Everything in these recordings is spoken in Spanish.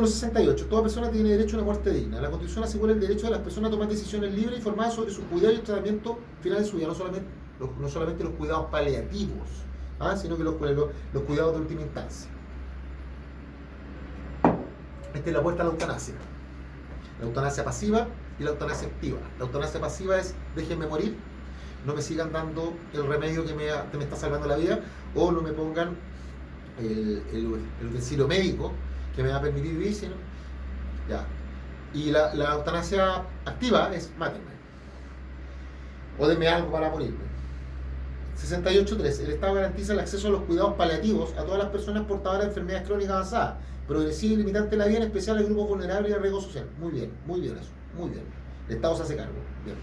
Artículo 68. Toda persona tiene derecho a una muerte digna. La Constitución asegura el derecho de las personas a tomar decisiones libres e informadas sobre su cuidado y el tratamiento final de su vida, no solamente los cuidados paliativos, sino que los cuidados de última instancia. Esta es la puerta a la eutanasia. La eutanasia pasiva y la eutanasia activa. La eutanasia pasiva es: déjenme morir, no me sigan dando el remedio que me está salvando la vida, o no me pongan el utensilio médico que me va a permitir vivir, sino ya. Y la eutanasia activa es: mátenme o denme algo para morirme. 68.3. El Estado garantiza el acceso a los cuidados paliativos a todas las personas portadoras de enfermedades crónicas avanzadas, progresiva y limitante de la vida, en especial a grupos vulnerables y de riesgo social. Muy bien eso, muy bien. El Estado se hace cargo. Bien.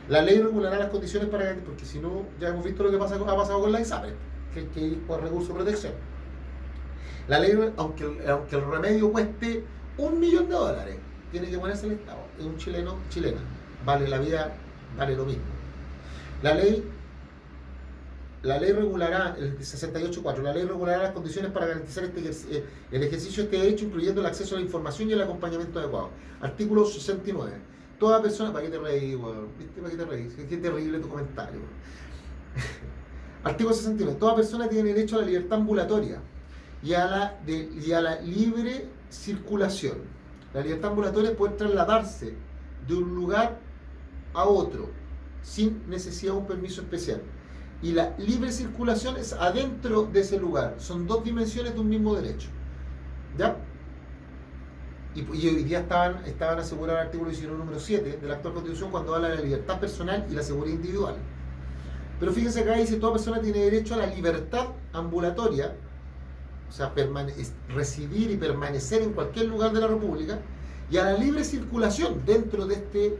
La ley regulará las condiciones para, porque si no, ya hemos visto lo que ha pasado con la ISAPRE, que hay que ir por recurso de protección. La ley, aunque el remedio cueste $1.000.000, tiene que ponerse el Estado. Es un chilena. Vale la vida, vale lo mismo. La ley regulará, el 68.4, la ley regulará las condiciones para garantizar el ejercicio de este derecho, incluyendo el acceso a la información y el acompañamiento adecuado. Artículo 69. Toda persona... ¿Para qué te reís, weón? ¿Viste? ¿Para qué te reís? Qué terrible tu comentario, weón. Artículo 69. Toda persona tiene derecho a la libertad ambulatoria y a la libre circulación. La libertad ambulatoria es poder trasladarse de un lugar a otro sin necesidad de un permiso especial. Y la libre circulación es adentro de ese lugar. Son dos dimensiones de un mismo derecho. ¿Ya? Y hoy día estaban asegurados el artículo 19, número 7 de la actual Constitución, cuando habla de la libertad personal y la seguridad individual. Pero fíjense acá dice: toda persona tiene derecho a la libertad ambulatoria, o sea, residir y permanecer en cualquier lugar de la República, y a la libre circulación dentro de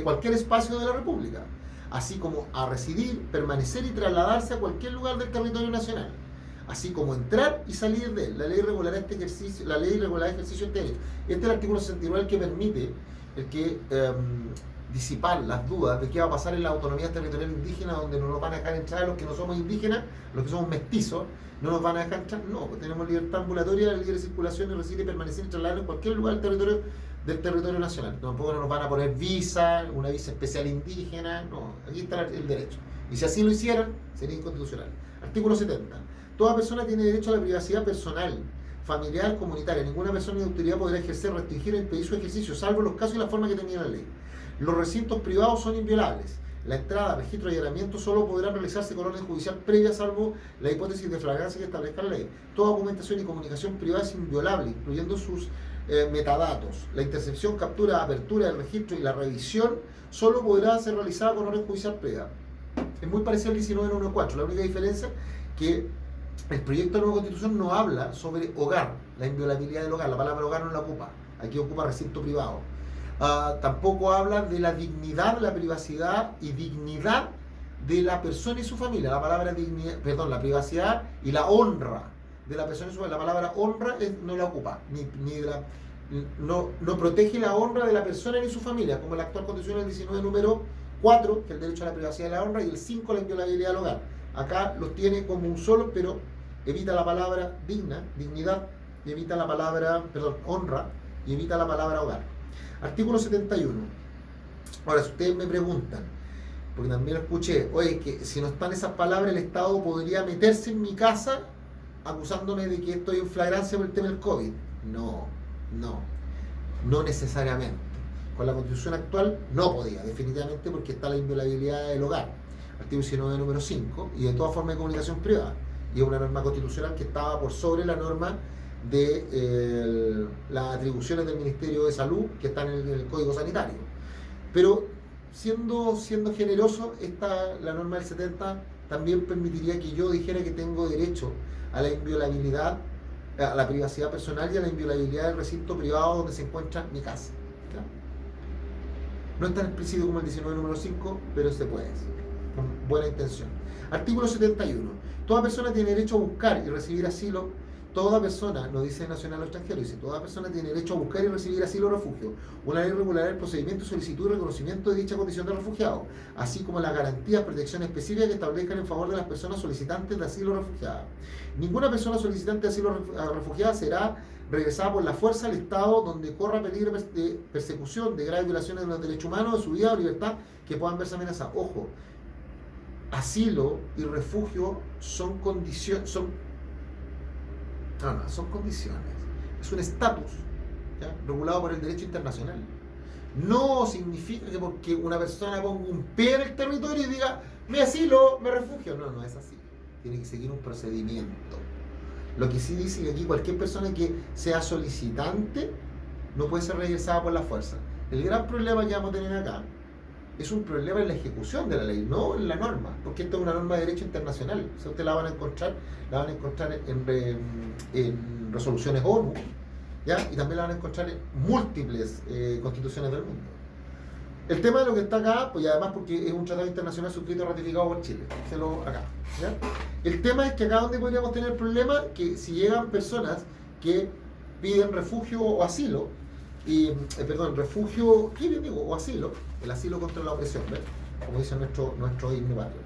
cualquier espacio de la República, así como a residir, permanecer y trasladarse a cualquier lugar del territorio nacional, así como entrar y salir de él. La ley regulará el ejercicio de este derecho. Este es el artículo 69, el que permite disipar las dudas de qué va a pasar en la autonomía territorial indígena, donde no nos van a dejar entrar los que no somos indígenas, los que somos mestizos, no nos van a dejar entrar. No, pues tenemos libertad ambulatoria, libre circulación y residir y permanecer y trasladar en cualquier lugar del territorio nacional. Tampoco nos van a poner una visa especial indígena. No, aquí está el derecho. Y si así lo hicieran, sería inconstitucional. Artículo 70. Toda persona tiene derecho a la privacidad personal, familiar, comunitaria. Ninguna persona ni autoridad podrá ejercer, restringir o impedir su ejercicio, salvo los casos y la forma que determina la ley. Los recintos privados son inviolables. La entrada, registro y allanamiento solo podrán realizarse con orden judicial previa, salvo la hipótesis de flagrancia que establezca la ley. Toda documentación y comunicación privada es inviolable, incluyendo sus metadatos. La intercepción, captura, apertura del registro y la revisión solo podrá ser realizada con orden judicial previa. Es muy parecido al 19.1.4. La única diferencia es que el proyecto de nueva Constitución no habla sobre hogar, la inviolabilidad del hogar. La palabra hogar no la ocupa. Aquí ocupa recinto privado. Tampoco habla de la dignidad, la privacidad y dignidad de la persona y su familia. La palabra dignidad, la privacidad y la honra de la persona y su familia. La palabra honra no la ocupa, no protege la honra de la persona ni su familia, como la actual Constitución del 19, número 4, que es el derecho a la privacidad y la honra, y el 5, la inviolabilidad del hogar. Acá los tiene como un solo, pero evita la palabra dignidad, y evita la palabra, honra, y evita la palabra hogar. Artículo 71. Ahora, si ustedes me preguntan, porque también lo escuché, oye, que si no están esas palabras, el Estado podría meterse en mi casa acusándome de que estoy en flagrancia por el tema del COVID. No necesariamente. Con la Constitución actual no podía, definitivamente, porque está la inviolabilidad del hogar. Artículo 19, número 5, y de toda forma de comunicación privada. Y es una norma constitucional que estaba por sobre la norma de las atribuciones del Ministerio de Salud que están en el Código Sanitario. Pero siendo generoso, la norma del 70 también permitiría que yo dijera que tengo derecho a la inviolabilidad, a la privacidad personal y a la inviolabilidad del recinto privado donde se encuentra mi casa. ¿Ya? No es tan explícito como el 19 número 5, pero se puede, con buena intención. Artículo 71. Toda persona tiene derecho a buscar y recibir asilo toda persona, no dice nacional o extranjero, dice toda persona tiene derecho a buscar y recibir asilo o refugio. Una ley regulará el procedimiento, solicitud y reconocimiento de dicha condición de refugiado, así como las garantías, protección específica que establezcan en favor de las personas solicitantes de asilo o refugiadas. Ninguna persona solicitante de asilo o refugiada será regresada por la fuerza al Estado donde corra peligro de persecución, de graves violaciones de los derechos humanos, de su vida o libertad que puedan verse amenazadas. Ojo, asilo y refugio son condiciones, son condiciones, es un estatus regulado por el derecho internacional. No significa que porque una persona ponga un pie en el territorio y diga me asilo, me refugio. No, no es así. Tiene que seguir un procedimiento. Lo que sí dice que aquí cualquier persona que sea solicitante no puede ser regresada por la fuerza. El gran problema que vamos a tener acá es un problema en la ejecución de la ley, no en la norma, porque esta es una norma de derecho internacional. O sea, ustedes la van a encontrar en resoluciones ONU, ¿ya? Y también la van a encontrar en múltiples constituciones del mundo. El tema de lo que está acá, pues además porque es un tratado internacional suscrito y ratificado por Chile, acá, ¿ya? El tema es que acá donde podríamos tener el problema, que si llegan personas que piden refugio o asilo, refugio, ¿qué bien digo? O asilo, el asilo contra la opresión, ¿ves? Como dice nuestro himno patrio.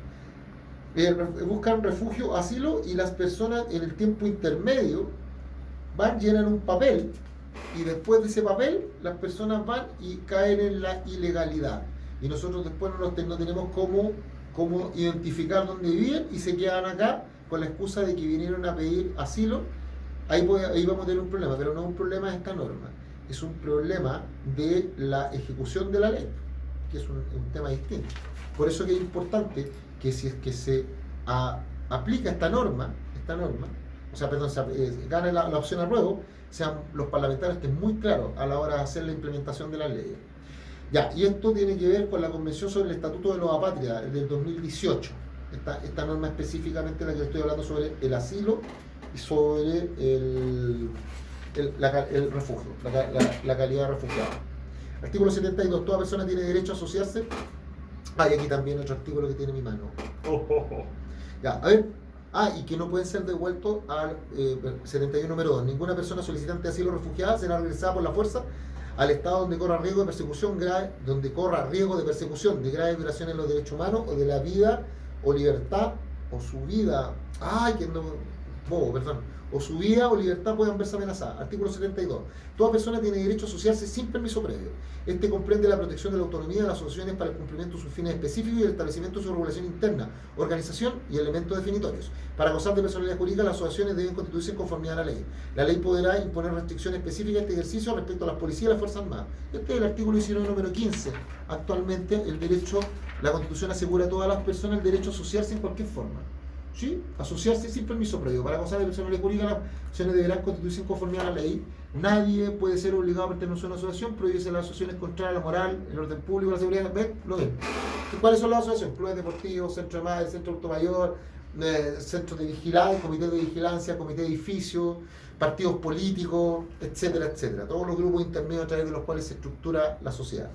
Buscan refugio o asilo y las personas en el tiempo intermedio van, llenan un papel y después de ese papel las personas van y caen en la ilegalidad. Y nosotros después no tenemos cómo identificar dónde viven y se quedan acá con la excusa de que vinieron a pedir asilo. Ahí vamos a tener un problema, pero no es un problema de esta norma. Es un problema de la ejecución de la ley, que es un tema distinto. Por eso que es importante que si es que se aplica esta norma, gane la opción apruebo, sean los parlamentarios estén muy claros a la hora de hacer la implementación de las leyes. Ya, y esto tiene que ver con la Convención sobre el Estatuto de los Apátridas del 2018. Esta norma específicamente la que estoy hablando sobre el asilo y sobre el refugio, la calidad de refugiado. Artículo 72. Toda persona tiene derecho a asociarse. Y aquí también otro artículo que tiene mi mano. Ya, a ver. Y que no pueden ser devueltos al 71 número 2. Ninguna persona solicitante de asilo o refugiada será regresada por la fuerza al Estado donde corra riesgo de persecución de graves violaciones de los derechos humanos o de la vida o libertad o su vida. O su vida o libertad puedan verse amenazadas. Artículo 72. Toda persona tiene derecho a asociarse sin permiso previo. Este comprende la protección de la autonomía de las asociaciones para el cumplimiento de sus fines específicos y el establecimiento de su regulación interna, organización y elementos definitorios. Para gozar de personalidad jurídica, las asociaciones deben constituirse en conformidad a la ley. La ley podrá imponer restricciones específicas a este ejercicio respecto a las policías y las Fuerzas Armadas. Este es el artículo 19 número 15. Actualmente la Constitución asegura a todas las personas el derecho a asociarse en cualquier forma. ¿Sí? Asociarse sin permiso previo. Para gozar de personalidad jurídica, las asociaciones deberán constituirse en conformidad a la ley. Nadie puede ser obligado a pertenecer a una asociación, prohibirse las asociaciones contrarias a la moral, el orden público, la seguridad. ¿Ven? Lo ven. ¿Cuáles son las asociaciones? Clubes deportivos, centro de madre, centro de automayor, centros de vigilancia, comité de vigilancia, comité de edificio, partidos políticos, etcétera, etcétera. Todos los grupos intermedios a través de los cuales se estructura la sociedad.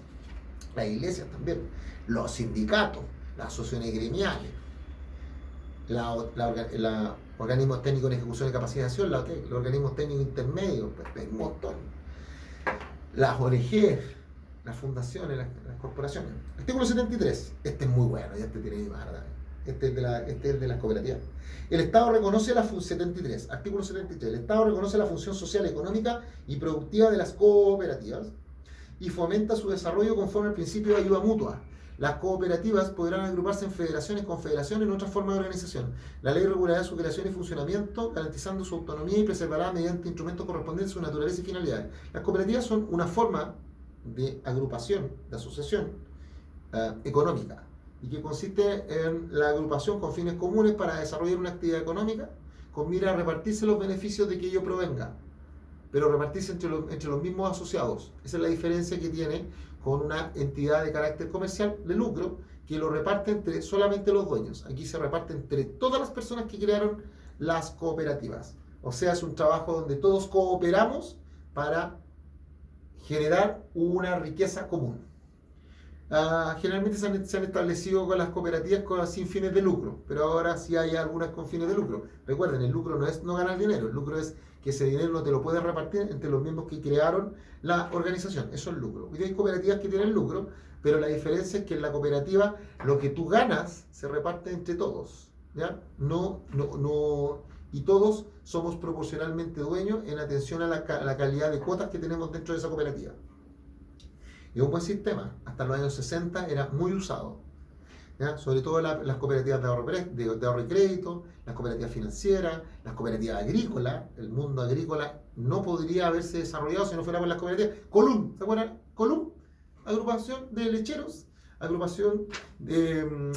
Las iglesias también, los sindicatos, las asociaciones gremiales, los organismos técnicos en ejecución de capacitación, los organismos técnicos intermedios, hay un montón. Las ONG, las fundaciones, las corporaciones. Artículo 73. Este es muy bueno, ya te tiene mi madre. Este es el de las cooperativas. El Estado reconoce la función 73. Artículo 73. El Estado reconoce la función social, económica y productiva de las cooperativas y fomenta su desarrollo conforme al principio de ayuda mutua. Las cooperativas podrán agruparse en federaciones, confederaciones y otras formas de organización. La ley regulará su creación y funcionamiento, garantizando su autonomía y preservará mediante instrumentos correspondientes su naturaleza y finalidades. Las cooperativas son una forma de agrupación, de asociación económica, y que consiste en la agrupación con fines comunes para desarrollar una actividad económica con mira a repartirse los beneficios de que ello provenga, pero repartirse entre los mismos asociados. Esa es la diferencia que tiene con una entidad de carácter comercial de lucro que lo reparte entre solamente los dueños. Aquí se reparte entre todas las personas que crearon las cooperativas. O sea, es un trabajo donde todos cooperamos para generar una riqueza común. Generalmente se han establecido con las cooperativas sin fines de lucro, pero ahora sí hay algunas con fines de lucro. Recuerden, el lucro no es no ganar dinero, el lucro es que ese dinero no te lo puedes repartir entre los miembros que crearon la organización. Eso es lucro. Hoy hay cooperativas que tienen lucro, pero la diferencia es que en la cooperativa lo que tú ganas se reparte entre todos, ¿ya? Y todos somos proporcionalmente dueños en atención a la calidad de cuotas que tenemos dentro de esa cooperativa. Es un buen sistema. Hasta los años 60 era muy usado, ¿ya? Sobre todo las cooperativas de ahorro y crédito, las cooperativas financieras, las cooperativas agrícolas. El mundo agrícola no podría haberse desarrollado si no fuera por las cooperativas. Colum, ¿se acuerdan? Colum, agrupación de lecheros, agrupación de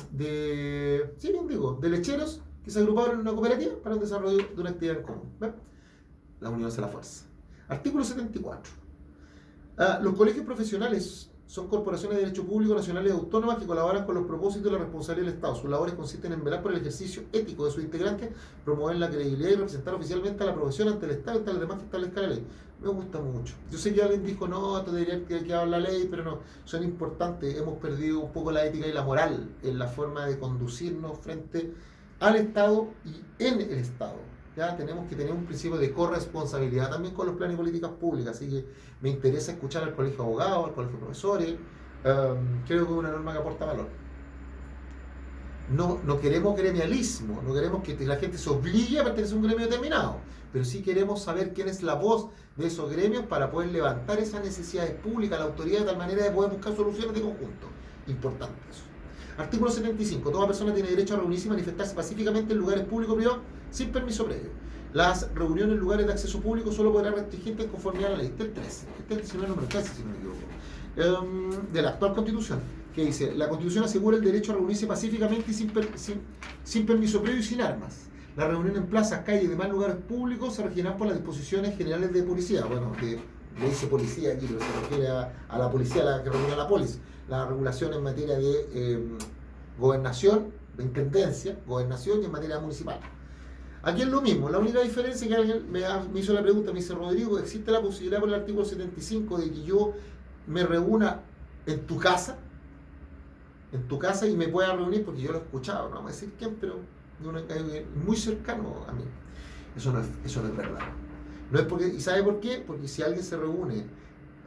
lecheros que se agruparon en una cooperativa para el desarrollo de una actividad en común. ¿Ven? La unión hace la fuerza. Artículo 74. Los colegios profesionales son corporaciones de derecho público nacionales y autónomas que colaboran con los propósitos y la responsabilidad del Estado. Sus labores consisten en velar por el ejercicio ético de sus integrantes, promover la credibilidad y representar oficialmente a la profesión ante el Estado y ante los demás que establezca la ley. Me gusta mucho. Yo sé que alguien dijo, no, esto debería que hablar la ley, pero no, son importantes. Hemos perdido un poco la ética y la moral en la forma de conducirnos frente al Estado y en el Estado. Ya tenemos que tener un principio de corresponsabilidad también con los planes y políticas públicas, así que me interesa escuchar al colegio de abogados, al colegio de profesores. Creo que es una norma que aporta valor. No queremos gremialismo, no queremos que la gente se obligue a pertenecer a un gremio determinado, pero sí queremos saber quién es la voz de esos gremios para poder levantar esas necesidades públicas, la autoridad, de tal manera de poder buscar soluciones de conjunto. Importante eso. Artículo 75. Toda persona tiene derecho a reunirse y manifestarse pacíficamente en lugares públicos o privados sin permiso previo. Las reuniones en lugares de acceso público solo podrán restringirse en conformidad a la ley. Este es el 13. Este es el 19 número 13, si no me equivoco. De la actual Constitución, que dice: la Constitución asegura el derecho a reunirse pacíficamente y sin permiso previo y sin armas. La reunión en plazas, calles y demás lugares públicos se regirán por las disposiciones generales de policía. Bueno, le dice policía aquí, pero se refiere a la policía, a la que regula la policía. La regulación en materia de gobernación, de intendencia, gobernación y en materia municipal. Aquí es lo mismo. La única diferencia que alguien me hizo la pregunta, me dice: Rodrigo, ¿existe la posibilidad por el artículo 75 de que yo me reúna en tu casa y me pueda reunir? Porque yo lo he escuchado, no vamos a decir quién, pero muy cercano a mí. Eso no es verdad. No es porque, ¿y sabe por qué? Porque si alguien se reúne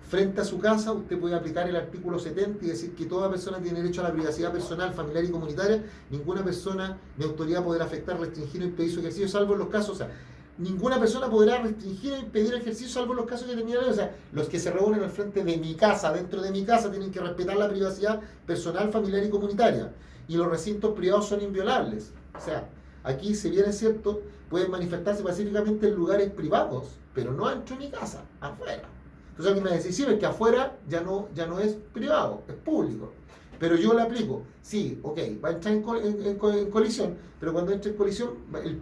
frente a su casa, usted puede aplicar el artículo 70 y decir que toda persona tiene derecho a la privacidad personal, familiar y comunitaria. Ninguna persona de autoridad podrá afectar, restringir o impedir su ejercicio, salvo en los casos, o sea, ninguna persona podrá restringir o impedir el ejercicio, salvo en los casos que tenía la ley. O sea, los que se reúnen al frente de mi casa, dentro de mi casa, tienen que respetar la privacidad personal, familiar y comunitaria. Y los recintos privados son inviolables. O sea, aquí, si bien es cierto, pueden manifestarse pacíficamente en lugares privados, pero no dentro de mi casa, afuera. Entonces alguien me va a decir: sí, es que afuera ya no es privado, es público. Pero yo le aplico, sí, ok, va a entrar en colisión, pero cuando entre en colisión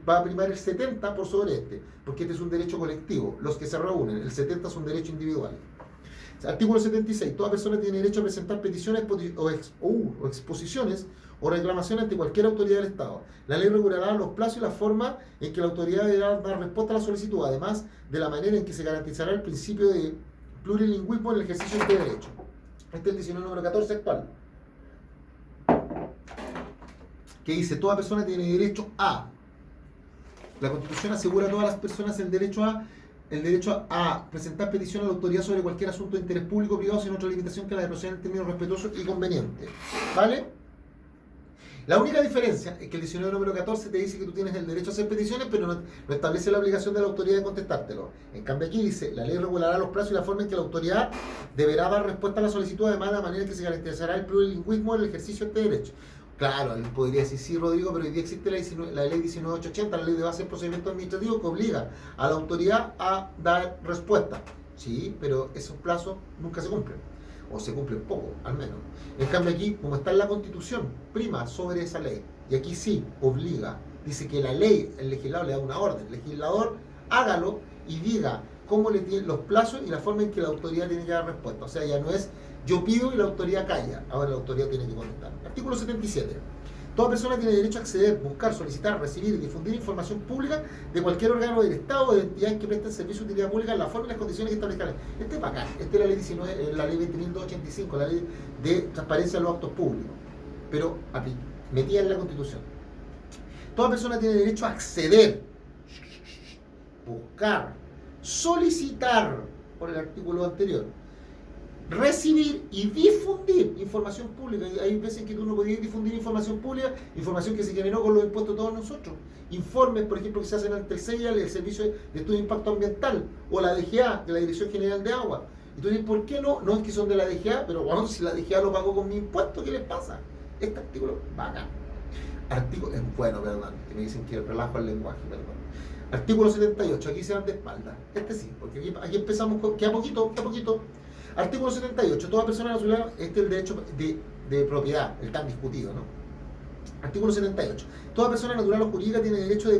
va a primar el 70 por sobre porque este es un derecho colectivo. Los que se reúnen, el 70 es un derecho individual. Artículo 76. Toda persona tiene derecho a presentar peticiones o exposiciones o reclamaciones ante cualquier autoridad del Estado. La ley regulará los plazos y la forma en que la autoridad deberá dar respuesta a la solicitud, además de la manera en que se garantizará el principio de plurilingüismo en el ejercicio de este derecho. Este es el 19 número 14 actual, que dice: toda persona tiene derecho a. La Constitución asegura a todas las personas el derecho a presentar petición a la autoridad sobre cualquier asunto de interés público o privado sin otra limitación que la de proceder en términos respetuosos y convenientes. ¿Vale? La única diferencia es que el 19 número 14 te dice que tú tienes el derecho a hacer peticiones, pero no establece la obligación de la autoridad de contestártelo. En cambio aquí dice: la ley regulará los plazos y la forma en que la autoridad deberá dar respuesta a la solicitud, además de la manera en que se garantizará el plurilingüismo en el ejercicio de este derecho. Claro, alguien podría decir: sí, Rodrigo, pero hoy día existe la ley 19880, la ley de base del procedimiento administrativo, que obliga a la autoridad a dar respuesta. Sí, pero esos plazos nunca se cumplen, o se cumplen poco, al menos. En cambio aquí, como está en la Constitución, prima sobre esa ley, y aquí sí, obliga, dice que la ley, el legislador le da una orden, el legislador hágalo y diga cómo le tiene los plazos y la forma en que la autoridad tiene que dar respuesta. O sea, ya no es yo pido y la autoridad calla, ahora la autoridad tiene que contestar. Artículo 77. Toda persona tiene derecho a acceder, buscar, solicitar, recibir y difundir información pública de cualquier órgano del Estado o de entidades que presten servicio de utilidad pública en la forma y las condiciones que establezcan. Este es bacán. Esta es la ley 19, la ley 20.285, la ley de transparencia de los actos públicos. Pero metida en la Constitución. Toda persona tiene derecho a acceder, buscar, solicitar, por el artículo anterior, recibir y difundir información pública. Y hay veces que tú no podías difundir información pública, información que se generó con los impuestos de todos nosotros. Informes, por ejemplo, que se hacen ante el CEIA, el Servicio de Estudio de Impacto Ambiental, o la DGA, de la Dirección General de Agua. Y tú dices, ¿por qué no? No es que son de la DGA, pero bueno, si la DGA lo pagó con mi impuesto, ¿qué les pasa? Este artículo, bacán. Artículo, bueno, perdón, que me dicen que relajo el lenguaje, perdón. Artículo 78, aquí se van de espalda. Este sí, porque aquí empezamos con, que a poquito. Artículo 78, toda persona natural, este es el derecho de propiedad, el tan discutido, ¿no? Artículo 78, toda persona natural o jurídica tiene derecho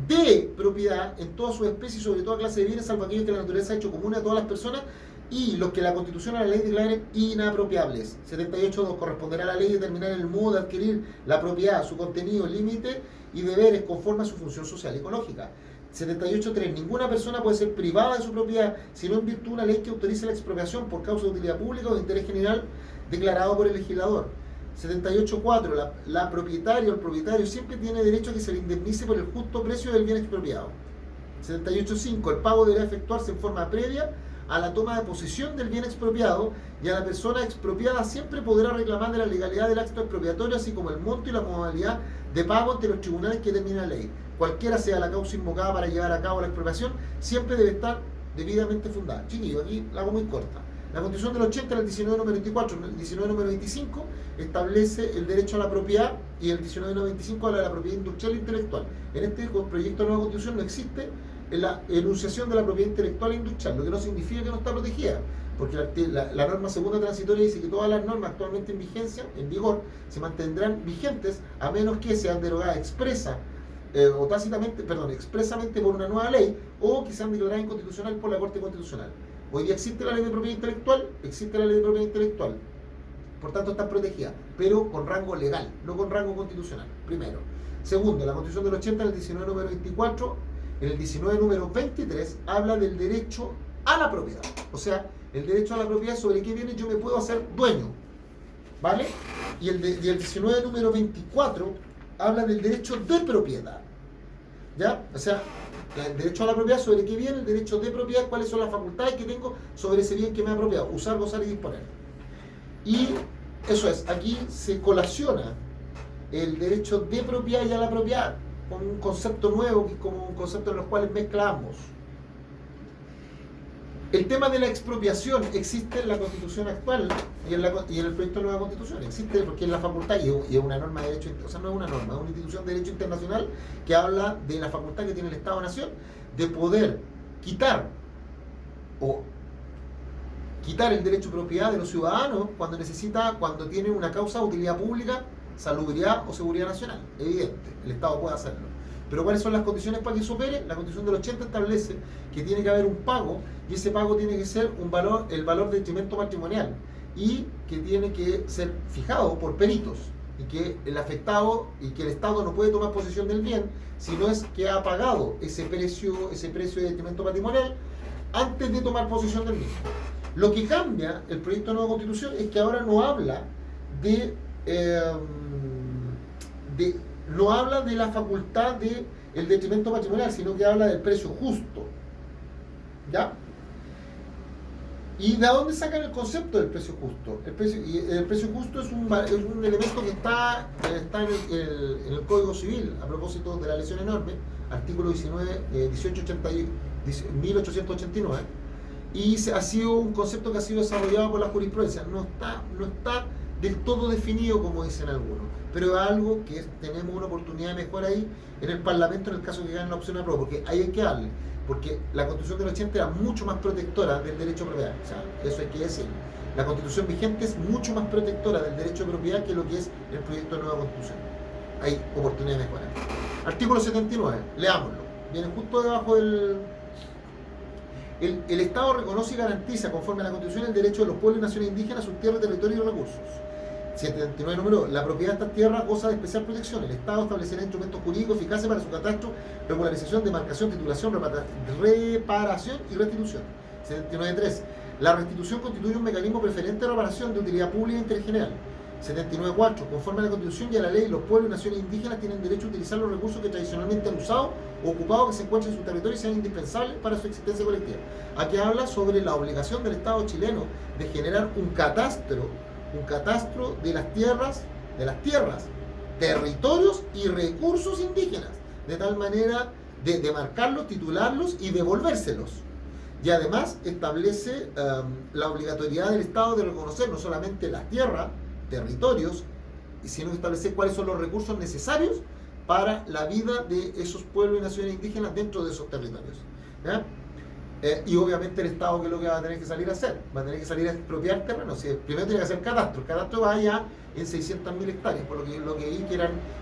de propiedad en todas sus especies y sobre toda clase de bienes, salvo aquellos que la naturaleza ha hecho común a todas las personas y los que la Constitución o la ley declaren inapropiables. 78.2, corresponderá a la ley determinar el modo de adquirir la propiedad, su contenido, límite y deberes conforme a su función social y ecológica. 78.3. Ninguna persona puede ser privada de su propiedad sino en virtud de una ley que autorice la expropiación por causa de utilidad pública o de interés general declarado por el legislador. 78.4. La propietaria o el propietario siempre tiene derecho a que se le indemnice por el justo precio del bien expropiado. 78.5. El pago deberá efectuarse en forma previa a la toma de posesión del bien expropiado y a la persona expropiada siempre podrá reclamar de la legalidad del acto expropiatorio, así como el monto y la modalidad de pago ante los tribunales que determina la ley. Cualquiera sea la causa invocada para llevar a cabo la expropiación, siempre debe estar debidamente fundada. Chiquillo, aquí la hago muy corta. La Constitución del 80, el 19 número 24, el 19 número 25, establece el derecho a la propiedad y el 19 número 25 habla de la propiedad industrial e intelectual. En este proyecto de nueva Constitución no existe la enunciación de la propiedad intelectual e industrial, lo que no significa que no está protegida, porque la norma segunda transitoria dice que todas las normas actualmente en vigencia, en vigor, se mantendrán vigentes a menos que sean derogadas expresamente por una nueva ley o que sean declaradas inconstitucional por la Corte Constitucional. Hoy día existe la ley de propiedad intelectual, por tanto están protegidas, pero con rango legal, no con rango constitucional, primero. Segundo, la Constitución del 80, en el 19 número 24, en el 19 número 23, habla del derecho a la propiedad. O sea, el derecho a la propiedad sobre qué bienes yo me puedo hacer dueño, ¿vale? Y el 19 número 24 habla del derecho de propiedad, ¿ya? O sea, el derecho a la propiedad sobre qué viene, el derecho de propiedad, cuáles son las facultades que tengo sobre ese bien que me ha apropiado, usar, gozar y disponer. Y eso es, aquí se colaciona el derecho de propiedad y a la propiedad con un concepto nuevo, que es como un concepto en los cuales mezcla ambos. El tema de la expropiación existe en la Constitución actual y en el proyecto de nueva Constitución. Existe porque es la facultad y es una norma de derecho, o sea, no es una norma, es una institución de derecho internacional que habla de la facultad que tiene el Estado-Nación de poder quitar el derecho de propiedad de los ciudadanos cuando tiene una causa de utilidad pública, salubridad o seguridad nacional. Evidente, el Estado puede hacerlo. Pero ¿cuáles son las condiciones para que eso opere? La Constitución del 80 establece que tiene que haber un pago y ese pago tiene que ser el valor de detrimento patrimonial y que tiene que ser fijado por peritos y que el afectado y que el Estado no puede tomar posesión del bien si no es que ha pagado ese precio de detrimento patrimonial antes de tomar posesión del mismo. Lo que cambia el proyecto de nueva Constitución es que ahora no habla de la facultad del detrimento patrimonial, sino que habla del precio justo. ¿Ya? ¿Y de dónde sacan el concepto del precio justo? El precio justo es un elemento que está en el Código Civil, a propósito de la lesión enorme, artículo 1889, y ha sido un concepto que ha sido desarrollado por la jurisprudencia. No está del todo definido, como dicen algunos, pero es algo que tenemos una oportunidad de mejora ahí en el Parlamento en el caso que gane la opción aprueba, porque ahí hay que darle, porque la Constitución del 80 era mucho más protectora del derecho a propiedad, o sea, eso hay que decir. La Constitución vigente es mucho más protectora del derecho a propiedad que lo que es el proyecto de nueva Constitución. Hay oportunidad de mejora. Artículo 79, leámoslo, viene justo debajo del... El Estado reconoce y garantiza, conforme a la Constitución, el derecho de los pueblos y naciones indígenas a sus tierras, territorios y recursos. 79 número, la propiedad de estas tierras goza de especial protección. El Estado establecerá instrumentos jurídicos eficaces para su catastro, regularización, demarcación, titulación, reparación y restitución. 79.3. La restitución constituye un mecanismo preferente de reparación de utilidad pública e interés general. 79.4. Conforme a la Constitución y a la ley, los pueblos y naciones indígenas tienen derecho a utilizar los recursos que tradicionalmente han usado o ocupado que se encuentran en su territorio y sean indispensables para su existencia colectiva. Aquí habla sobre la obligación del Estado chileno de generar un catastro de las tierras, territorios y recursos indígenas, de tal manera de demarcarlos, titularlos y devolvérselos. Y además establece la obligatoriedad del Estado de reconocer no solamente las tierras, territorios, sino que establecer cuáles son los recursos necesarios para la vida de esos pueblos y naciones indígenas dentro de esos territorios. ¿Ya? Y obviamente el Estado, ¿qué es lo que va a tener que salir a hacer? Va a tener que salir a expropiar terrenos. Primero tiene que hacer catastro. El catastro va ya en 600.000 hectáreas, por lo que vi que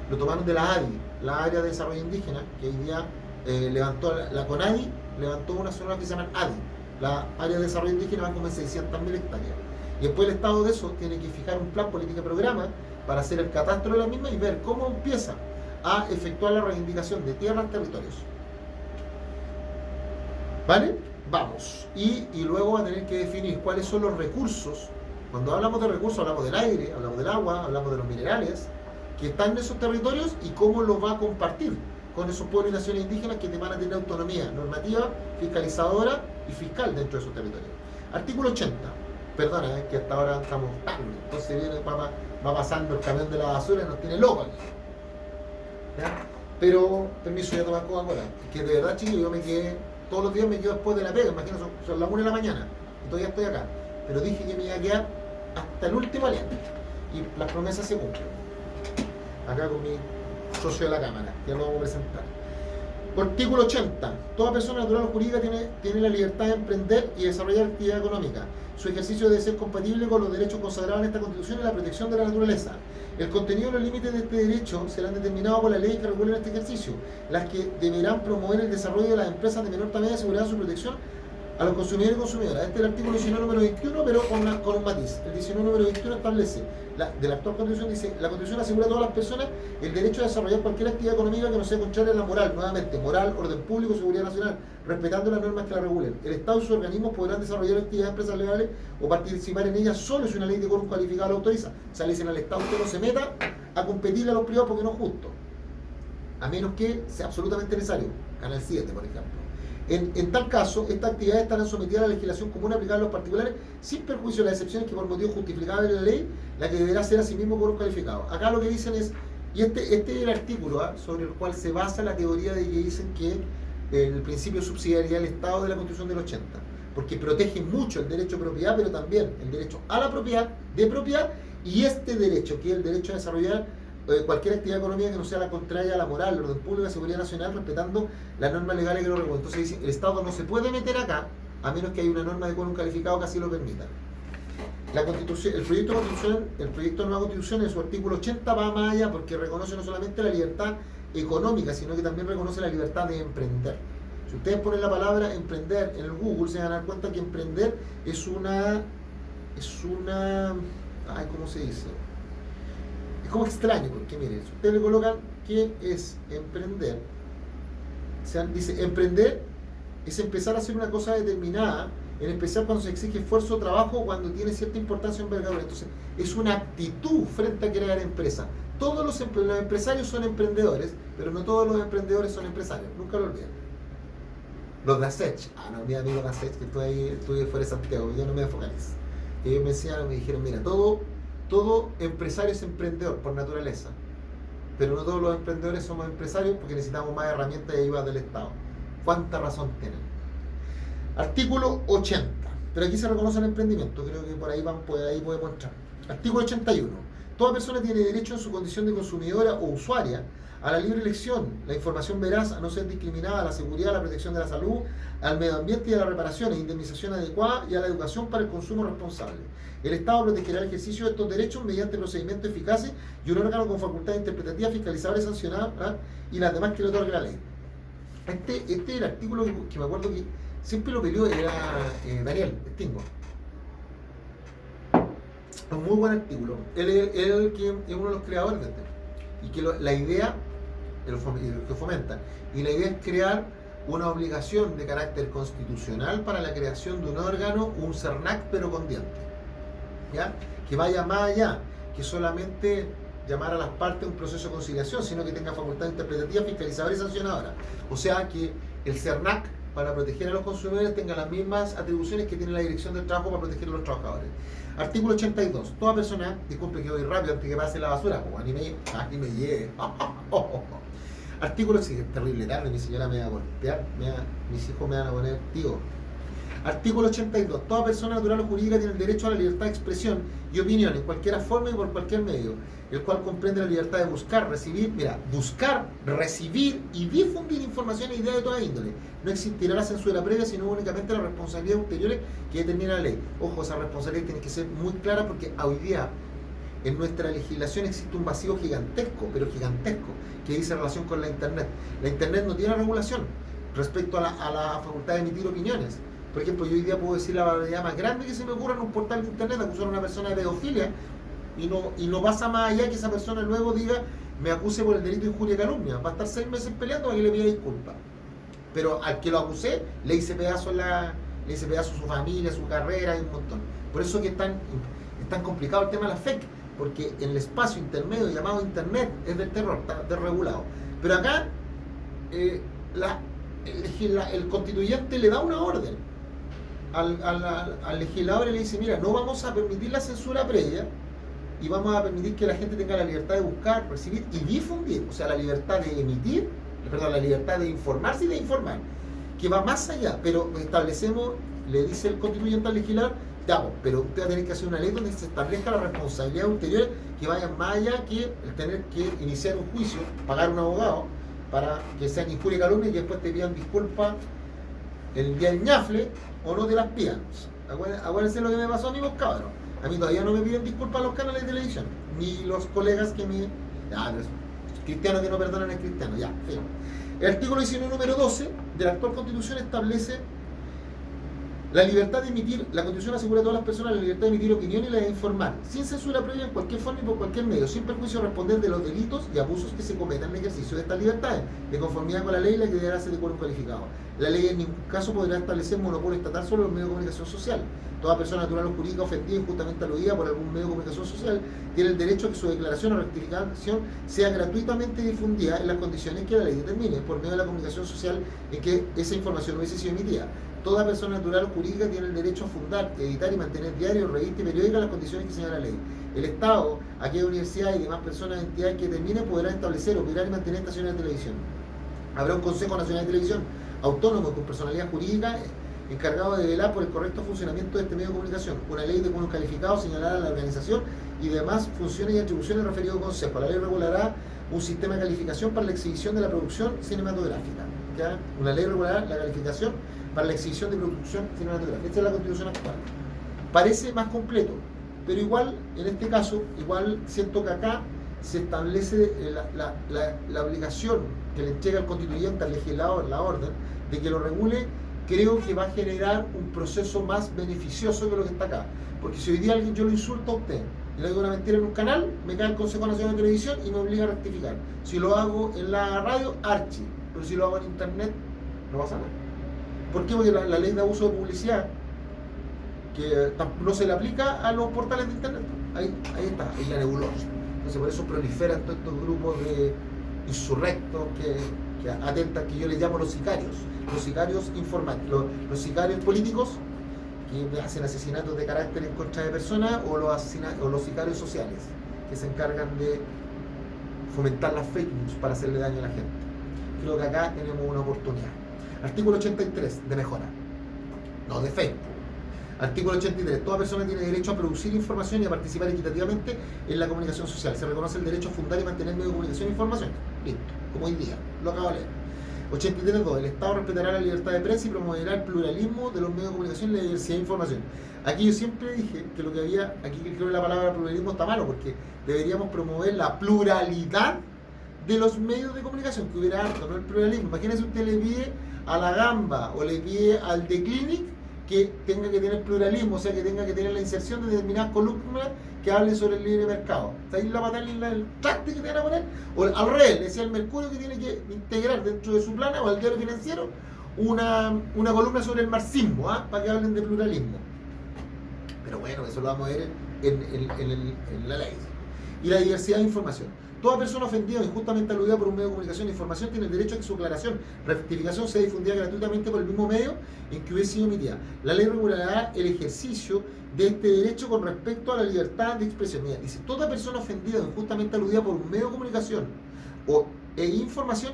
lo tomaron de la ADI, la Área de Desarrollo Indígena, que hoy día levantó, la CONADI levantó una zona que se llama ADI. La Área de Desarrollo Indígena va como en 600.000 hectáreas. Y después el Estado de eso tiene que fijar un plan, política, programa para hacer el catastro de la misma y ver cómo empieza a efectuar la reivindicación de tierras, territorios. ¿Vale? Vamos. Y luego va a tener que definir cuáles son los recursos. Cuando hablamos de recursos, hablamos del aire, hablamos del agua, hablamos de los minerales que están en esos territorios y cómo los va a compartir con esos pueblos y naciones indígenas que van a tener autonomía normativa, fiscalizadora y fiscal dentro de esos territorios. Artículo 80. Perdona, que hasta ahora estamos tarde. Entonces viene, va pasando el camión de la basura y nos tiene locos aquí. ¿Ya? Pero, permiso, ya tomar Coca-Cola. Que de verdad, chicos, yo me quedé, todos los días me quedo después de la pega, imagino, son las 1 de la mañana. Y todavía estoy acá. Pero dije que me iba a quedar hasta el último aliento. Y las promesas se cumplen. Acá con mi socio de la Cámara, que lo vamos a presentar. Artículo 80. Toda persona natural o jurídica tiene la libertad de emprender y desarrollar actividad económica. Su ejercicio debe ser compatible con los derechos consagrados en esta Constitución y la protección de la naturaleza. El contenido y los límites de este derecho serán determinados por las leyes que regulen este ejercicio, las que deberán promover el desarrollo de las empresas de menor tamaño y asegurar su protección a los consumidores y consumidoras. Este es el artículo 19 número 21, pero con un matiz. El 19 número 21 establece, de la actual Constitución dice, la Constitución asegura a todas las personas el derecho a desarrollar cualquier actividad económica que no sea contraria a la moral, nuevamente, moral, orden público, seguridad nacional, respetando las normas que la regulen. El Estado y sus organismos podrán desarrollar actividades empresas legales o participar en ellas solo si una ley de quórum cualificado lo autoriza. O sea, le dicen al Estado, usted no se meta a competirle a los privados porque no es justo. A menos que sea absolutamente necesario. Canal 7, por ejemplo. En tal caso, estas actividades estarán sometidas a la legislación común aplicable a los particulares sin perjuicio de las excepciones que por motivos justificables de la ley, la que deberá ser asimismo por un calificado. Acá lo que dicen es, y este es el artículo sobre el cual se basa la teoría de que dicen que el principio de subsidiariedad del Estado de la Constitución del 80, porque protege mucho el derecho de propiedad, pero también el derecho a la propiedad, y este derecho, que es el derecho a desarrollar cualquier actividad económica que no sea la contraria a la moral, el orden público, la seguridad nacional, respetando las normas legales que lo regulan. Entonces dice, el Estado no se puede meter acá, a menos que haya una norma de quórum calificado que así lo permita. La Constitución, el proyecto de nueva Constitución en su artículo 80 va más allá porque reconoce no solamente la libertad económica, sino que también reconoce la libertad de emprender. Si ustedes ponen la palabra emprender en el Google, se van a dar cuenta que emprender es una, ¿cómo se dice? Es como extraño, porque miren, si ustedes le colocan qué es emprender, dice, emprender es empezar a hacer una cosa determinada, en especial cuando se exige esfuerzo o trabajo, cuando tiene cierta importancia o envergadura. Entonces, es una actitud frente a crear empresa. Todos los empresarios son emprendedores, pero no todos los emprendedores son empresarios, nunca lo olviden. Los de ASECH, no, mi amigo de ASECH, que estuve fuera de Santiago, yo no me focalizo. Ellos me enseñaron, me dijeron, mira, todo empresario es emprendedor por naturaleza, pero no todos los emprendedores somos empresarios porque necesitamos más herramientas y ayudas del Estado. ¿Cuánta razón tienen? Artículo 80, pero aquí se reconoce el emprendimiento, creo que por ahí podemos entrar. Artículo 81, toda persona tiene derecho en su condición de consumidora o usuaria a la libre elección, la información veraz, a no ser discriminada, a la seguridad, a la protección de la salud, al medio ambiente y a la reparación e indemnización adecuada y a la educación para el consumo responsable. El Estado protegerá el ejercicio de estos derechos mediante procedimientos eficaces y un órgano con facultades interpretativas, fiscalizables, sancionadas y las demás que le otorgue la ley. Este es el artículo que me acuerdo que siempre lo peleó, era Daniel Stingo. Un muy buen artículo. Él es el que es uno de los creadores de este. Y que la idea, el que fomenta, y la idea es crear una obligación de carácter constitucional para la creación de un órgano, un CERNAC, pero con dientes. ¿Ya? Que vaya más allá, que solamente llamar a las partes a un proceso de conciliación, sino que tenga facultad interpretativa, fiscalizadora y sancionadora. O sea, que el CERNAC, para proteger a los consumidores, tenga las mismas atribuciones que tiene la Dirección del Trabajo para proteger a los trabajadores. Artículo 82. Toda persona, disculpe que voy rápido antes que pase la basura, pues ni me lleve. Artículo, sí, terrible tarde, mi señora me va a golpear, mis hijos me van a poner tío. Artículo 82. Toda persona natural o jurídica tiene el derecho a la libertad de expresión y opinión en cualquier forma y por cualquier medio, el cual comprende la libertad de buscar, recibir y difundir información e ideas de toda índole. No existirá la censura previa, sino únicamente la responsabilidad ulteriores que determina la ley. Ojo, esa responsabilidad tiene que ser muy clara porque hoy día en nuestra legislación existe un vacío gigantesco, que dice relación con la Internet. La Internet no tiene regulación respecto a la facultad de emitir opiniones. Por ejemplo, yo hoy día puedo decir la barbaridad más grande que se me ocurra en un portal de Internet, acusar a una persona de pedofilia, y no pasa más allá que esa persona luego diga, me acuse por el delito de injuria y calumnia. Va a estar 6 meses peleando para que le pida disculpas. Pero al que lo acusé, le hice pedazo a su familia, su carrera y un montón. Por eso que es tan complicado el tema de la fake, porque en el espacio intermedio llamado Internet es del terror, está desregulado. Pero acá el constituyente le da una orden al legislador y le dice, mira, no vamos a permitir la censura previa y vamos a permitir que la gente tenga la libertad de buscar, recibir y difundir, o sea, la libertad de emitir, la libertad de informarse y de informar, que va más allá, pero establecemos, le dice el constituyente al legislador, pero usted va a tener que hacer una ley donde se establezca la responsabilidad ulterior que vaya más allá que el tener que iniciar un juicio, pagar un abogado para que sean injuria y calumnia y que después te pidan disculpas el día del ñafle o no te las pidan. Acuérdense lo que me pasó a mí, vos cabros. A mí todavía no me piden disculpas los canales de televisión, ni los colegas que me... cristianos que no perdonan es cristiano, fin. El artículo 19, número 12 de la actual Constitución establece la libertad de emitir. La Constitución asegura a todas las personas la libertad de emitir opinión y la de informar, sin censura previa en cualquier forma y por cualquier medio, sin perjuicio de responder de los delitos y abusos que se cometan en el ejercicio de estas libertades, de conformidad con la ley, la que deberá ser de quórum calificado. La ley en ningún caso podrá establecer monopolio estatal sobre los medios de comunicación social. Toda persona natural o jurídica ofendida injustamente aludida por algún medio de comunicación social tiene el derecho a que su declaración o rectificación sea gratuitamente difundida en las condiciones que la ley determine, por medio de la comunicación social en que esa información hubiese sido emitida. Toda persona natural o jurídica tiene el derecho a fundar, editar y mantener diarios, revistas y periódicas en las condiciones que señala la ley. El Estado, aquella universidad y demás personas, entidades que determinen podrán establecer, operar y mantener estaciones de televisión. Habrá un Consejo Nacional de Televisión autónomo con personalidad jurídica encargado de velar por el correcto funcionamiento de este medio de comunicación. Una ley de quórum calificado señalará la organización y demás funciones y atribuciones referido al Consejo. La ley regulará un sistema de calificación para la exhibición de la producción cinematográfica. ¿Ya? Una ley regulará la calificación para la exhibición de producción cinematográfica. Esta es la Constitución actual. Parece más completo, pero igual, en este caso, siento que acá se establece la obligación que le entrega el constituyente al legislador, la orden, de que lo regule. Creo que va a generar un proceso más beneficioso que lo que está acá. Porque si hoy día yo lo insulto a usted y le digo una mentira en un canal, me cae el Consejo Nacional de Televisión y me obliga a rectificar. Si lo hago en la radio, archi. Pero si lo hago en internet, no pasa nada. ¿Por qué? Porque la ley de abuso de publicidad, que no se le aplica a los portales de internet. Ahí está, ahí la nebulosa. Entonces por eso proliferan todos estos grupos de insurrectos que atentan, que yo les llamo los sicarios informáticos, los sicarios políticos que hacen asesinatos de carácter en contra de personas, o los sicarios sociales que se encargan de fomentar las fake news para hacerle daño a la gente. Creo que acá tenemos una oportunidad. Artículo 83, de mejora, no de fake. Artículo 83. Toda persona tiene derecho a producir información y a participar equitativamente en la comunicación social. Se reconoce el derecho a fundar y mantener medios de comunicación e información. Listo, como hoy día. Lo acabo de leer. 83.2. El Estado respetará la libertad de prensa y promoverá el pluralismo de los medios de comunicación y la diversidad de información. Aquí yo siempre dije que lo que había, aquí creo que la palabra pluralismo está malo, porque deberíamos promover la pluralidad de los medios de comunicación, que hubiera harto, no el pluralismo. Imagínese, usted le pide a La Gamba o le pide al The Clinic que tenga que tener pluralismo, o sea, que tenga que tener la inserción de determinadas columnas que hablen sobre el libre mercado. ¿Está ahí la patada en el traste que te van a poner? O al revés, decía el Mercurio que tiene que integrar dentro de su plana o al diario financiero una columna sobre el marxismo, para que hablen de pluralismo. Pero bueno, eso lo vamos a ver en la ley. Y la diversidad de información. Toda persona ofendida o injustamente aludida por un medio de comunicación o información tiene el derecho a que su aclaración, rectificación sea difundida gratuitamente por el mismo medio en que hubiese sido emitida. La ley regulará el ejercicio de este derecho con respecto a la libertad de expresión. Mira, dice, toda persona ofendida o injustamente aludida por un medio de comunicación e información.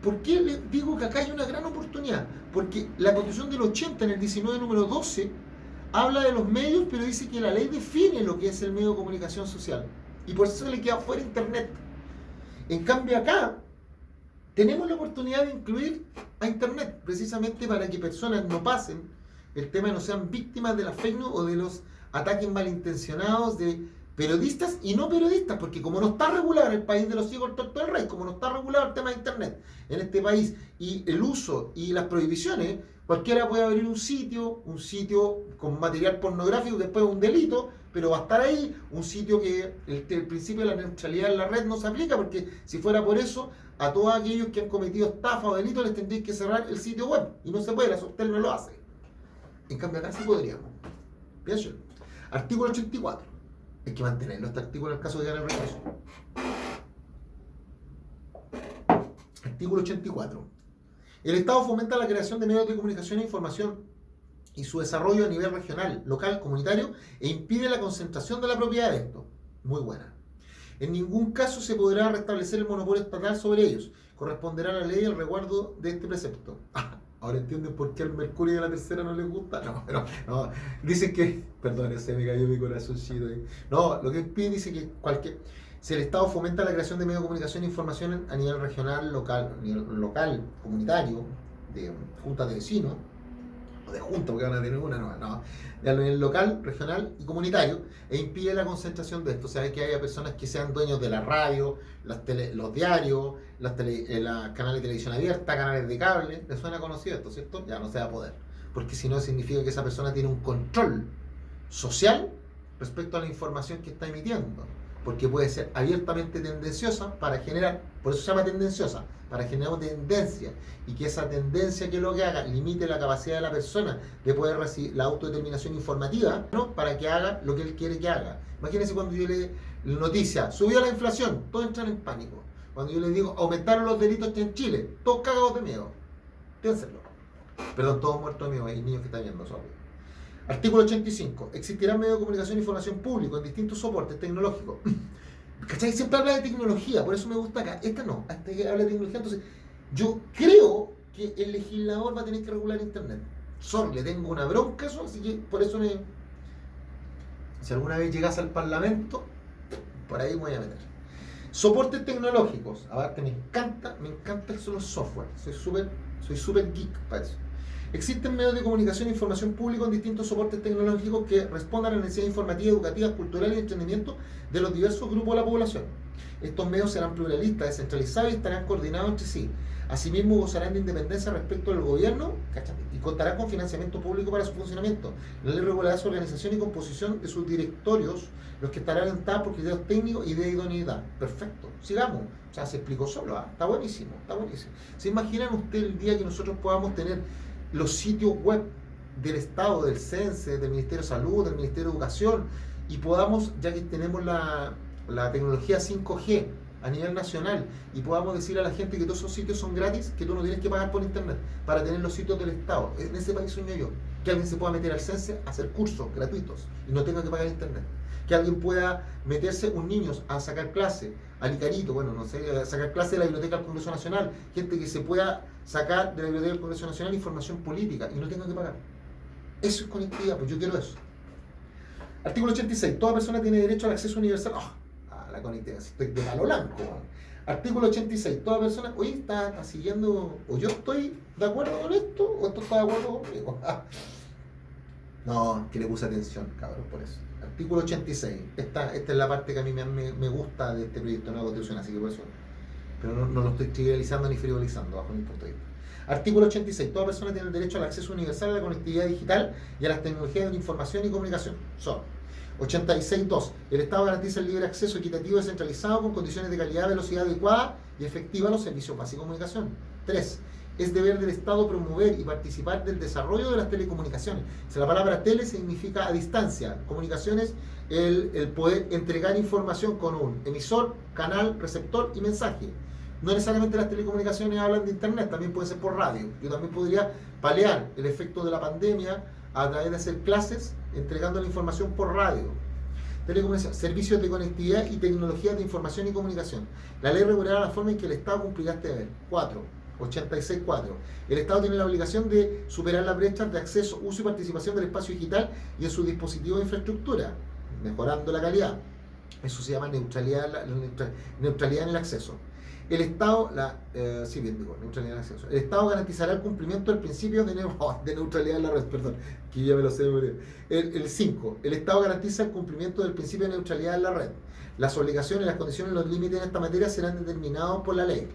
¿Por qué les digo que acá hay una gran oportunidad? Porque la Constitución del 80, en el 19 número 12, habla de los medios, pero dice que la ley define lo que es el medio de comunicación social. Y por eso le queda fuera Internet. En cambio acá, tenemos la oportunidad de incluir a Internet, precisamente para que personas no pasen el tema, no sean víctimas de la fake news o de los ataques malintencionados de periodistas y no periodistas, porque como no está regulado en el país de los hijos del rey, como no está regulado el tema de Internet en este país, y el uso y las prohibiciones, cualquiera puede abrir un sitio con material pornográfico, después un delito, pero va a estar ahí, un sitio que el principio de la neutralidad en la red no se aplica, porque si fuera por eso, a todos aquellos que han cometido estafa o delitos les tendrían que cerrar el sitio web, y no se puede, la Subtel no lo hace. En cambio acá sí podríamos. Pienso. Artículo 84. Hay que mantenerlo este artículo en el caso de ganar el recurso. Artículo 84. El Estado fomenta la creación de medios de comunicación e información y su desarrollo a nivel regional, local, comunitario, e impide la concentración de la propiedad de estos. Muy buena. En ningún caso se podrá restablecer el monopolio estatal sobre ellos. Corresponderá a la ley el resguardo de este precepto. Ahora entienden por qué al Mercurio de la Tercera no les gusta. No. Dicen que, perdón, se me cayó mi corazoncito ahí. No, lo que pide dice que si el Estado fomenta la creación de medios de comunicación e información a nivel regional, local, comunitario, de juntas de vecinos, o de junta, porque van a tener una, no, a nivel local, regional y comunitario, e impide la concentración de esto. O sea, que haya personas que sean dueños de la radio, los diarios, los canales de televisión abierta, canales de cable. ¿Les suena conocido esto, cierto? Ya no se va a poder. Porque si no, significa que esa persona tiene un control social respecto a la información que está emitiendo. Porque puede ser abiertamente tendenciosa para generar, por eso se llama tendenciosa, para generar una tendencia, y que esa tendencia que lo que haga limite la capacidad de la persona de poder recibir la autodeterminación informativa, ¿no? Para que haga lo que él quiere que haga. Imagínense cuando yo le noticia, subió la inflación, todos entran en pánico. Cuando yo les digo, aumentaron los delitos en Chile, todos cagados de miedo. Piénsenlo. Perdón, todos muertos de miedo, hay niños que están viendo eso. Artículo 85. Existirán medios de comunicación e información público en distintos soportes tecnológicos. ¿Cachai? Siempre habla de tecnología, por eso me gusta acá. Esta no, esta que habla de tecnología. Entonces, yo creo que el legislador va a tener que regular Internet. Le tengo una bronca eso, así que por eso si alguna vez llegas al Parlamento, por ahí me voy a meter. Soportes tecnológicos. Aparte, me encanta eso los software. Soy súper geek para eso. Existen medios de comunicación e información público en distintos soportes tecnológicos que respondan a las necesidades informativas, educativas, culturales y entretenimiento de los diversos grupos de la población. Estos medios serán pluralistas, descentralizados y estarán coordinados entre sí. Asimismo, gozarán de independencia respecto del gobierno, y contarán con financiamiento público para su funcionamiento. La ley regulará su organización y composición de sus directorios, los que estarán orientados por criterios técnicos y de idoneidad. Perfecto, sigamos. O sea, se explicó solo, está buenísimo. ¿Se imaginan ustedes el día que nosotros podamos tener los sitios web del Estado, del CENSE, del Ministerio de Salud, del Ministerio de Educación, y podamos, ya que tenemos la tecnología 5G a nivel nacional, y podamos decir a la gente que todos esos sitios son gratis, que tú no tienes que pagar por internet para tener los sitios del Estado? En ese país sueño yo, que alguien se pueda meter al CENSE a hacer cursos gratuitos y no tenga que pagar internet. Que alguien pueda meterse, un niño, a sacar clase, al Icarito, a sacar clase de la Biblioteca del Congreso Nacional, gente que se pueda sacar de la Biblioteca del Congreso Nacional información política y no tenga que pagar. Eso es conectividad, pues yo quiero eso. Artículo 86. Toda persona tiene derecho al acceso universal. A la conectividad, estoy de palo blanco. Artículo 86. Toda persona, oye, está siguiendo, o yo estoy de acuerdo con esto, o esto está de acuerdo conmigo. No, que le puse atención, cabrón, por eso. Artículo 86. Esta es la parte que a mí me gusta de este proyecto de nueva constitución, así que por eso. Pero no lo estoy trivializando ni frivolizando, bajo mi punto de vista. Artículo 86. Toda persona tiene el derecho al acceso universal a la conectividad digital y a las tecnologías de la información y comunicación. Son 86.2. El Estado garantiza el libre acceso equitativo y descentralizado con condiciones de calidad, velocidad adecuada y efectiva a los servicios básicos de comunicación. 3. Es deber del Estado promover y participar del desarrollo de las telecomunicaciones. O sea, la palabra tele significa a distancia. Comunicaciones, el poder entregar información con un emisor, canal, receptor y mensaje. No necesariamente las telecomunicaciones hablan de internet, también puede ser por radio. Yo también podría paliar el efecto de la pandemia a través de hacer clases entregando la información por radio. Telecomunicación, servicios de conectividad y tecnologías de información y comunicación. La ley regulará la forma en que el Estado cumplirá este deber. 4. 86.4. El Estado tiene la obligación de superar las brechas de acceso, uso y participación del espacio digital y en sus dispositivos de infraestructura, mejorando la calidad. Eso se llama neutralidad en el acceso. El Estado, neutralidad en el acceso. El Estado garantizará el cumplimiento del principio de neutralidad en la red, perdón, que ya me lo sé de memoria. El 5. El Estado garantiza el cumplimiento del principio de neutralidad en la red. Las obligaciones, las condiciones y los límites en esta materia serán determinados por la ley.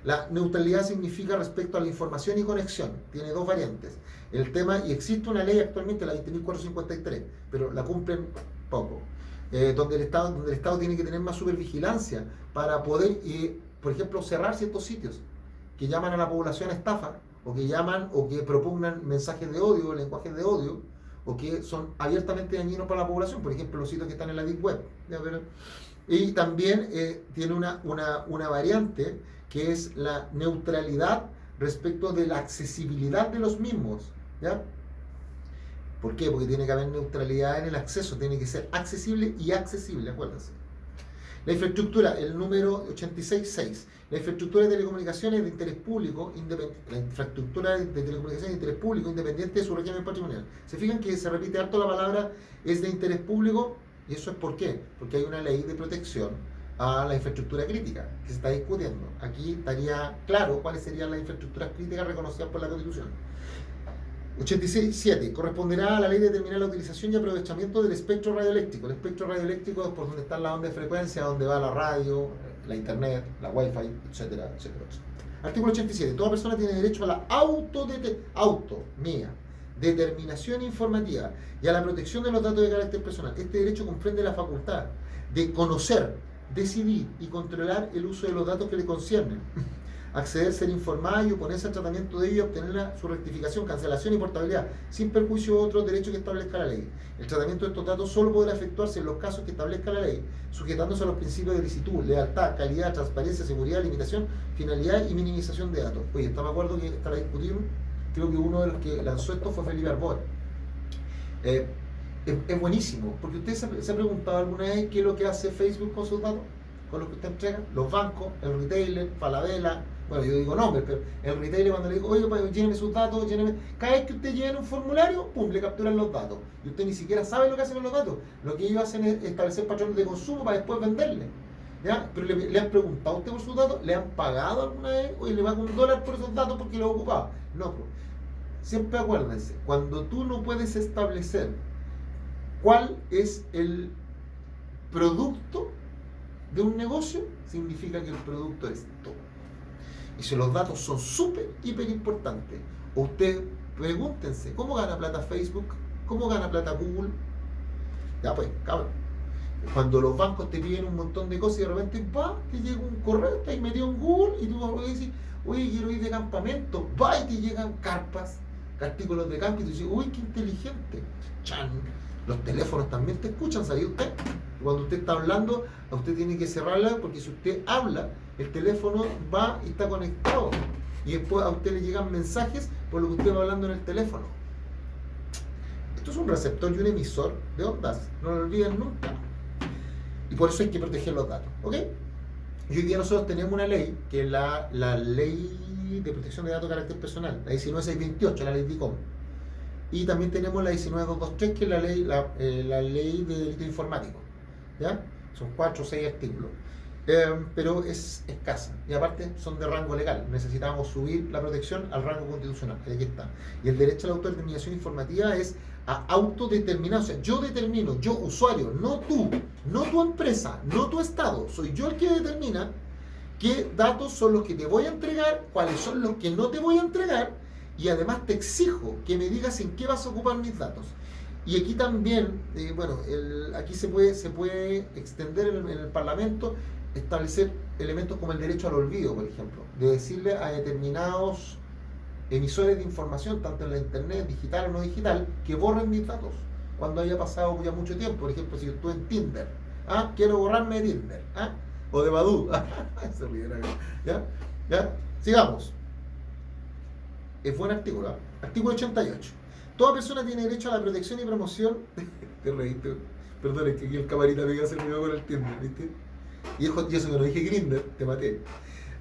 La neutralidad significa respecto a la información y conexión. Tiene dos variantes. El tema, y existe una ley actualmente, la 20.453, pero la cumplen poco. Donde el Estado tiene que tener más supervigilancia para poder, por ejemplo, cerrar ciertos sitios que llaman a la población a estafa, o que llaman o que propugnan mensajes de odio, lenguajes de odio, o que son abiertamente dañinos para la población, por ejemplo, los sitios que están en la Deep Web. Y también tiene una variante que es la neutralidad respecto de la accesibilidad de los mismos, ¿ya? ¿Por qué? Porque tiene que haber neutralidad en el acceso, tiene que ser accesible y accesible, acuérdense. La infraestructura, el número 86.6. La infraestructura de telecomunicaciones de interés público, independiente de su régimen patrimonial. ¿Se fijan que se repite harto la palabra es de interés público? ¿Y eso es por qué? Porque hay una ley de protección a la infraestructura crítica que se está discutiendo. Aquí estaría claro cuáles serían las infraestructuras críticas reconocidas por la Constitución. 86.7. Corresponderá a la ley determinar la utilización y aprovechamiento del espectro radioeléctrico. El espectro radioeléctrico es por donde están las ondas de frecuencia, donde va la radio, la internet, la wifi, etcétera, etcétera. Artículo 87. Toda persona tiene derecho a la determinación informativa y a la protección de los datos de carácter personal. Este derecho comprende la facultad de conocer, decidir y controlar el uso de los datos que le conciernen. Acceder, ser informada y oponerse al tratamiento de ello y obtener su rectificación, cancelación y portabilidad, sin perjuicio de otros derechos que establezca la ley. El tratamiento de estos datos solo podrá efectuarse en los casos que establezca la ley, sujetándose a los principios de licitud, lealtad, calidad, transparencia, seguridad, limitación, finalidad y minimización de datos. Oye, está me acuerdo que está la discusión, creo que uno de los que lanzó esto fue Felipe Arbor. Es buenísimo, porque usted se ha preguntado alguna vez qué es lo que hace Facebook con sus datos, con lo que usted entrega, los bancos, el retailer, Falabella. Bueno, yo digo nombres, pero el retailer cuando le digo, oye, pues, lléneme sus datos, cada vez que usted llena un formulario, pum, le capturan los datos. Y usted ni siquiera sabe lo que hacen con los datos. Lo que ellos hacen es establecer patrones de consumo para después venderle. ¿Ya? Pero le han preguntado a usted por sus datos, le han pagado alguna vez, oye, le pagan $1 por esos datos porque los ocupaba. No, pues, siempre acuérdense, cuando tú no puedes establecer cuál es el producto de un negocio, significa que el producto es todo. Y si los datos son súper, hiper importantes, usted pregúntense, ¿cómo gana plata Facebook? ¿Cómo gana plata Google? Ya pues, cabrón. Cuando los bancos te piden un montón de cosas y de repente, te llega un correo, está ahí metido en Google y tú vas a decir, oye, quiero ir de campamento, y te llegan carpas, artículos de campo y tú dices, uy, qué inteligente. Chan. Los teléfonos también te escuchan, ¿sabía usted? Cuando usted está hablando, a usted tiene que cerrarla porque si usted habla, el teléfono va y está conectado. Y después a usted le llegan mensajes por lo que usted va hablando en el teléfono. Esto es un receptor y un emisor de ondas. No lo olviden nunca. Y por eso hay que proteger los datos. ¿Ok? Y hoy día nosotros tenemos una ley, que es la ley de protección de datos de carácter personal, la 19628, la ley DICOM. Y también tenemos la 19223, que es la ley de delito informático. ¿Ya? Son 4 o 6 artículos. Pero es escasa. Y aparte son de rango legal. Necesitamos subir la protección al rango constitucional. Aquí está. Y el derecho a la autodeterminación informativa es a autodeterminar. O sea, yo determino, yo usuario, no tú, no tu empresa, no tu Estado. Soy yo el que determina qué datos son los que te voy a entregar, cuáles son los que no te voy a entregar, y además te exijo que me digas en qué vas a ocupar mis datos. Y aquí también, aquí se puede extender en el Parlamento, establecer elementos como el derecho al olvido, por ejemplo, de decirle a determinados emisores de información, tanto en la internet, digital o no digital, que borren mis datos cuando haya pasado ya mucho tiempo. Por ejemplo, si yo estuve en Tinder, quiero borrarme de Tinder, o de Badoo. ¿Ya? ¿Ya? Sigamos. Es buen artículo. Artículo 88. Toda persona tiene derecho a la protección y promoción. Te reíste. Perdón, es que aquí el camarita me se me con el Tinder, ¿viste? Y eso que no dije Grindr, te maté.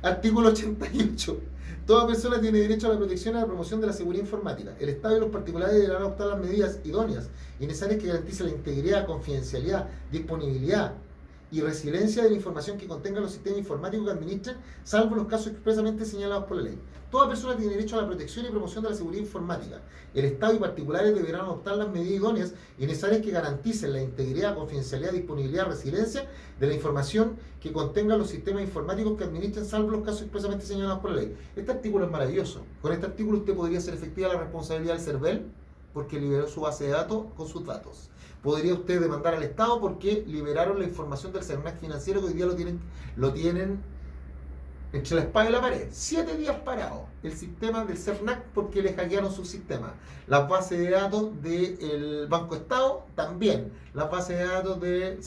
Artículo 88. Toda persona tiene derecho a la protección y a la promoción de la seguridad informática. El Estado y los particulares deberán adoptar las medidas idóneas y necesarias que garanticen la integridad, confidencialidad, disponibilidad y resiliencia de la información que contengan los sistemas informáticos que administren, salvo los casos expresamente señalados por la ley. Toda persona tiene derecho a la protección y promoción de la seguridad informática. El Estado y particulares deberán adoptar las medidas idóneas y necesarias que garanticen la integridad, confidencialidad, disponibilidad, resiliencia de la información que contengan los sistemas informáticos que administren, salvo los casos expresamente señalados por la ley. Este artículo es maravilloso. Con este artículo usted podría hacer efectiva la responsabilidad del CERVEL porque liberó su base de datos con sus datos. Podría usted demandar al Estado porque liberaron la información del CERNAC financiero que hoy día lo tienen entre la espada y la pared. 7 días parado el sistema del CERNAC porque le hackearon su sistema. Las bases de datos del Banco Estado también. Las bases de datos del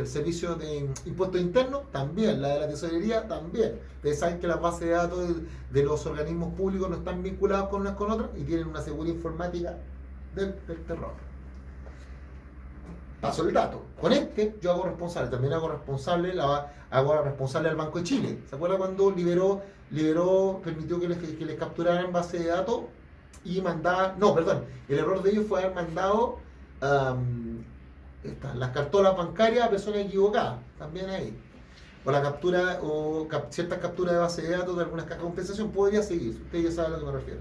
Servicio de Impuestos Internos también. La de la Tesorería también. Ustedes saben que las bases de datos de los organismos públicos no están vinculadas con unas con otras y tienen una seguridad informática del terror. Paso el dato. Con yo hago responsable. También hago responsable al Banco de Chile. ¿Se acuerda cuando permitió que les capturaran base de datos y mandaba... No, perdón. El error de ellos fue haber mandado las cartolas bancarias a personas equivocadas. También ahí. O la captura, ciertas capturas de base de datos de algunas cajas de compensación. Podría seguir. Usted ya sabe a lo que me refiero.